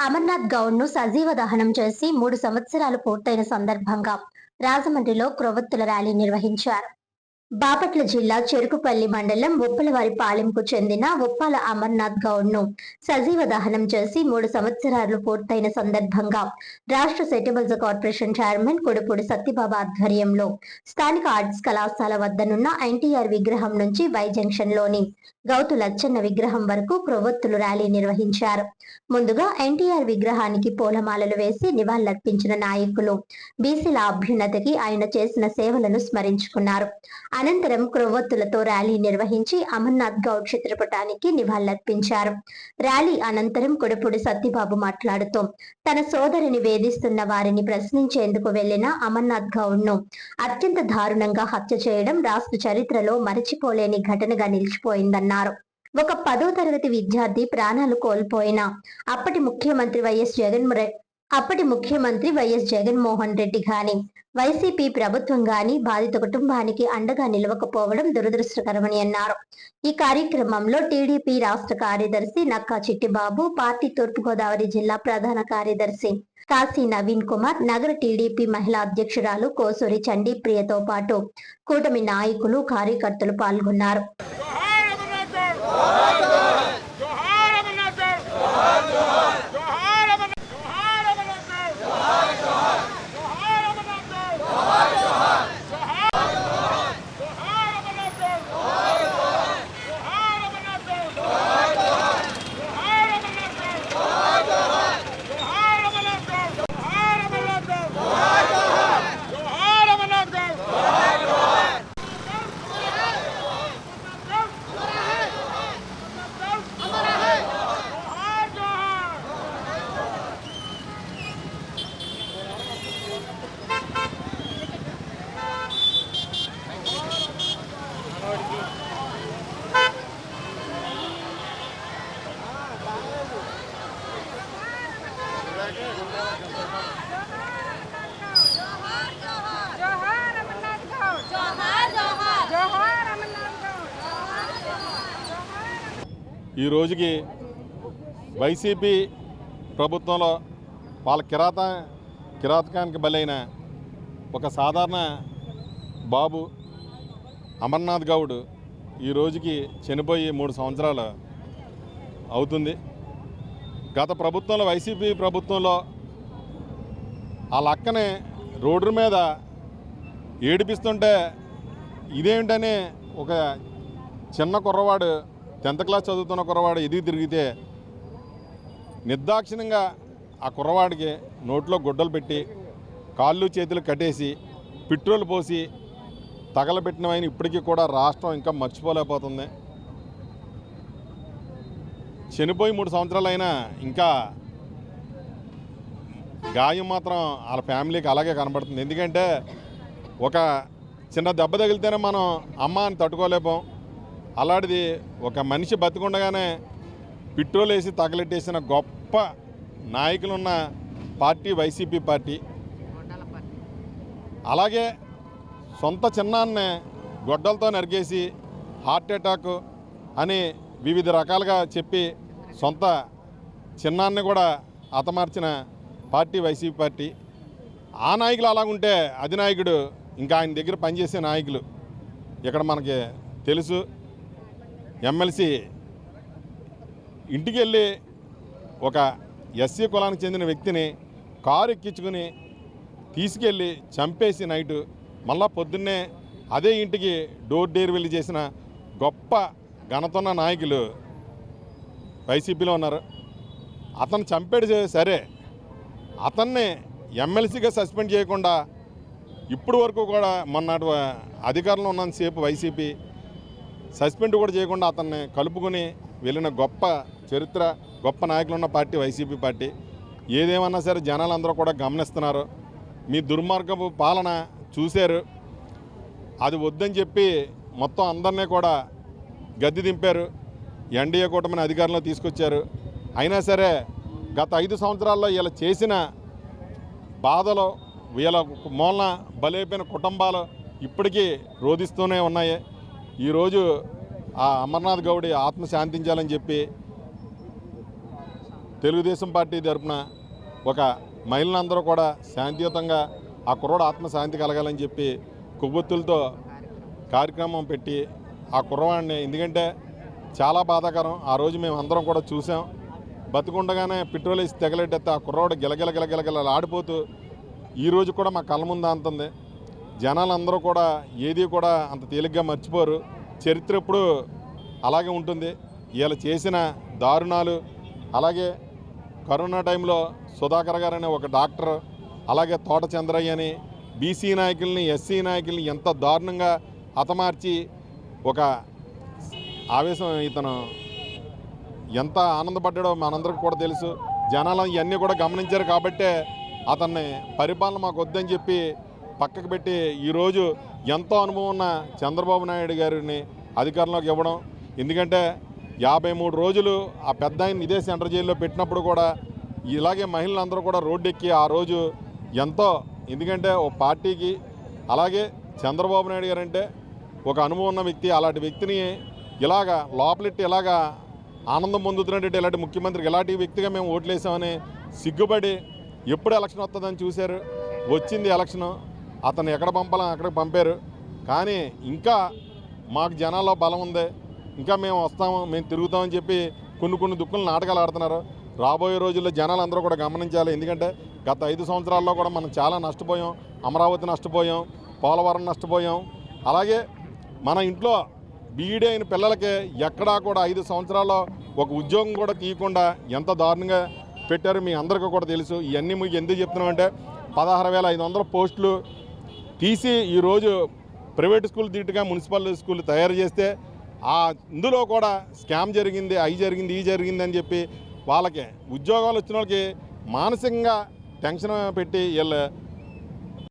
అమర్నాథ్ గౌడ్‌ను సజీవ దహనం చేసి 3 సంవత్సరాలు పూర్తయిన సందర్భంగా రాజమండ్రిలో క్రొవ్వొత్తుల ర్యాలీ నిర్వహించారు. బాపట్ల జిల్లా చెరుకుపల్లి మండలం ఉప్పలవారిపాలెంకు చెందిన ఉప్పాల అమర్నాథ్ గౌడ్‌ను సజీవ దహనం చేసి 3 సంవత్సరాలు పూర్తయిన సందర్భంగా రాష్ట్ర settlements corporation chairman Kodupudi Satyababu ఆధ్వర్యంలో స్థానిక ఆర్ట్స్ కళాశాల వద్దనున్న ఎన్టీఆర్ విగ్రహం నుంచి వై జంక్షన్లోని గౌతు లచ్చన్న విగ్రహం వరకు క్రొవ్వొత్తులు ర్యాలీ నిర్వహించారు. ముందుగా ఎన్టీఆర్ విగ్రహానికి పూలమాలలు వేసి నివాళులర్పించిన నాయకులు బీసీల అభ్యున్నతికి ఆయన చేసిన సేవలను స్మరించుకున్నారు. అనంతరం క్రొవ్వొత్తులతో ర్యాలీ నిర్వహించి అమర్నాథ్ గౌడ్ చిత్రపటానికి నివాళులర్పించారు. ర్యాలీ అనంతరం కొడుపూడి సత్యబాబు మాట్లాడుతూ తన సోదరిని వేధిస్తున్న వారిని ప్రశ్నించేందుకు వెళ్లిన అమర్నాథ్ గౌడ్‌ను అత్యంత దారుణంగా హత్య చేయడం రాష్ట్ర చరిత్రలో మరచిపోలేని ఘటనగా నిలిచిపోయిందన్నారు. ఒక 10వ తరగతి విద్యార్థి ప్రాణాలు కోల్పోయిన అప్పటి ముఖ్యమంత్రి వైఎస్ జగన్మోహన్ రెడ్డి గాని వైసీపీ ప్రభుత్వం గాని బాధిత కుటుంబానికి అండగా నిలవకపోవడం దురదృష్టకరమని అన్నారు. ఈ కార్యక్రమంలో టీడీపీ రాష్ట్ర కార్యదర్శి నక్కా చిట్టిబాబు, పార్టీ తూర్పుగోదావరి జిల్లా ప్రధాన కార్యదర్శి కాశీ నవీన్ కుమార్, నగర టీడీపీ మహిళా అధ్యక్షురాలు కోసూరి చండీప్రియతో పాటు కూటమి నాయకులు, కార్యకర్తలు పాల్గొన్నారు. ఈ రోజుకి వైసీపీ ప్రభుత్వంలో వాళ్ళ కిరాతకానికి బలైన ఒక సాధారణ బాబు అమర్నాథ్ గౌడ్ ఈ రోజుకి చనిపోయి 3 సంవత్సరాలు అవుతుంది. గత ప్రభుత్వంలో వైసీపీ ప్రభుత్వంలో వాళ్ళ అక్కని రోడ్డు మీద ఏడిపిస్తుంటే ఇదేమిటని ఒక చిన్న కుర్రవాడు 10th క్లాస్ చదువుతున్న కుర్రవాడు ఎదిగి తిరిగితే నిర్దాక్షిణ్యంగా ఆ కుర్రవాడికి నోట్లో గుడ్డలు పెట్టి కాళ్ళు చేతులు కట్టేసి పెట్రోల్ పోసి తగలబెట్టినవైన ఇప్పటికీ కూడా రాష్ట్రం ఇంకా మర్చిపోలేకపోతుంది. చనిపోయి 3 సంవత్సరాలైనా ఇంకా గాయం మాత్రం వాళ్ళ ఫ్యామిలీకి అలాగే కనబడుతుంది. ఎందుకంటే ఒక చిన్న దెబ్బ తగిలితేనే మనం అమ్మ అని తట్టుకోలేకపోం. అలాంటిది ఒక మనిషి బతికుండగానే పెట్రోల్ వేసి తగలెట్టేసిన గొప్ప నాయకులున్న పార్టీ వైసీపీ పార్టీ. అలాగే సొంత చిన్నాన్నే గొడ్డలతో నరికేసి హార్ట్ అటాక్ అని వివిధ రకాలుగా చెప్పి సొంత చిన్నాన్ని కూడా హతమార్చిన పార్టీ వైసీపీ పార్టీ. ఆ నాయకులు అలాగుంటే అధినాయకుడు ఇంకా ఆయన దగ్గర పనిచేసే నాయకులు ఇక్కడ మనకి తెలుసు. ఎమ్మెల్సీ ఇంటికి వెళ్ళి ఒక ఎస్సీ కులానికి చెందిన వ్యక్తిని కారు ఎక్కించుకుని తీసుకెళ్ళి చంపేసి నైటు మళ్ళా పొద్దున్నే అదే ఇంటికి డోర్ డెలివరీ చేసిన గొప్ప ఘనతున్న నాయకులు వైసీపీలో ఉన్నారు. అతను చంపాడు సరే, అతన్ని ఎమ్మెల్సీగా సస్పెండ్ చేయకుండా ఇప్పుడు వరకు కూడా మొన్నటి అధికారంలో ఉన్నంతసేపు వైసీపీ సస్పెండ్ కూడా చేయకుండా అతన్ని కలుపుకొని వెళ్ళిన గొప్ప చరిత్ర, గొప్ప నాయకులు ఉన్న పార్టీ వైసీపీ పార్టీ. ఏదేమన్నా సరే జనాలందరూ కూడా గమనిస్తున్నారు. మీ దుర్మార్గపు పాలన చూశారు. అది వద్దని చెప్పి మొత్తం అందరినీ కూడా గద్దె దింపారు. ఎన్డీఏ కూటమిని అధికారంలో తీసుకొచ్చారు. అయినా సరే గత 5 సంవత్సరాల్లో వీళ్ళు చేసిన బాధలు, వీళ్ళ మూలన బలైపోయిన కుటుంబాలు ఇప్పటికీ రోధిస్తూనే ఉన్నాయి. ఈరోజు ఆ అమర్నాథ్ గౌడ్ ఆత్మ శాంతించాలని చెప్పి తెలుగుదేశం పార్టీ తరఫున ఒక మహిళలందరూ కూడా శాంతియుతంగా ఆ కుర్రోడు ఆత్మశాంతి కలగాలని చెప్పి కొవ్వొత్తులతో కార్యక్రమం పెట్టి ఆ కుర్రవాడిని, ఎందుకంటే చాలా బాధాకరం, ఆ రోజు మేము అందరం కూడా చూసాం, బతుకుండగానే పెట్రోల్ వేసి తెగలెట్టేస్తే ఆ కుర్రవాడు గిలగిల ఆడిపోతూ ఈరోజు కూడా మా కళ్ళ ముందు అంతుంది. జనాలందరూ కూడా ఏది కూడా అంత తేలిగ్గా మర్చిపోరు, చరిత్ర ఎప్పుడు అలాగే ఉంటుంది. వీళ్ళు చేసిన దారుణాలు, అలాగే కరోనా టైంలో సుధాకర్ గారు అనే ఒక డాక్టర్, అలాగే తోట చంద్రయ్య అని బీసీ నాయకుల్ని ఎస్సీ నాయకుల్ని ఎంత దారుణంగా హతమార్చి ఒక ఆవేశం, ఇతను ఎంత ఆనందపడ్డాడో మనందరికీ కూడా తెలుసు. జనాలు ఇవన్నీ కూడా గమనించారు కాబట్టే అతన్ని పరిపాలన మాకు వద్దని చెప్పి పక్కకు పెట్టి ఈరోజు ఎంతో అనుభవం ఉన్న చంద్రబాబు నాయుడు గారిని అధికారంలోకి ఇవ్వడం. ఎందుకంటే 53 రోజులు ఆ పెద్ద ఆయన ఇదే సెంట్రల్ జైల్లో పెట్టినప్పుడు కూడా ఇలాగే మహిళలందరూ కూడా రోడ్డెక్కి ఆ రోజు ఎంతో, ఎందుకంటే ఓ పార్టీకి, అలాగే చంద్రబాబు నాయుడు గారు అంటే ఒక అనుభవం ఉన్న వ్యక్తి, అలాంటి వ్యక్తిని ఇలాగా లోపలెట్టి ఇలాగా ఆనందం పొందుతున్నట్టు ఇలాంటి ముఖ్యమంత్రికి ఇలాంటి వ్యక్తిగా మేము ఓట్లేసామని సిగ్గుపడి ఎప్పుడు ఎలక్షన్ వస్తుందని చూశారు. వచ్చింది ఎలక్షను, అతను ఎక్కడ పంపాలని అక్కడికి పంపారు. కానీ ఇంకా మాకు జనాల్లో బలం ఉంది, ఇంకా మేము వస్తాము, మేము తిరుగుతామని చెప్పి కొన్ని దుక్కులు నాటకాలు ఆడుతున్నారు. రాబోయే రోజుల్లో జనాలు అందరూ కూడా గమనించాలి. ఎందుకంటే గత 5 సంవత్సరాల్లో కూడా మనం చాలా నష్టపోయాం. అమరావతి నష్టపోయాం, పోలవరం నష్టపోయాం. అలాగే మన ఇంట్లో బీఈడీ అయిన పిల్లలకి ఎక్కడా కూడా 5 సంవత్సరాల్లో ఒక ఉద్యోగం కూడా తీయకుండా ఎంత దారుణంగా పెట్టారు మీ అందరికీ కూడా తెలుసు. ఇవన్నీ మీకు ఎందుకు చెప్తున్నామంటే 16,500 పోస్టులు తీసి ఈరోజు ప్రైవేట్ స్కూల్ దీటుగా మున్సిపల్ స్కూల్ తయారు చేస్తే ఇందులో కూడా స్కామ్ జరిగింది, ఈ జరిగింది అని చెప్పి వాళ్ళకి ఉద్యోగాలు వచ్చిన వాళ్ళకి మానసికంగా టెన్షన్ పెట్టి వీళ్ళు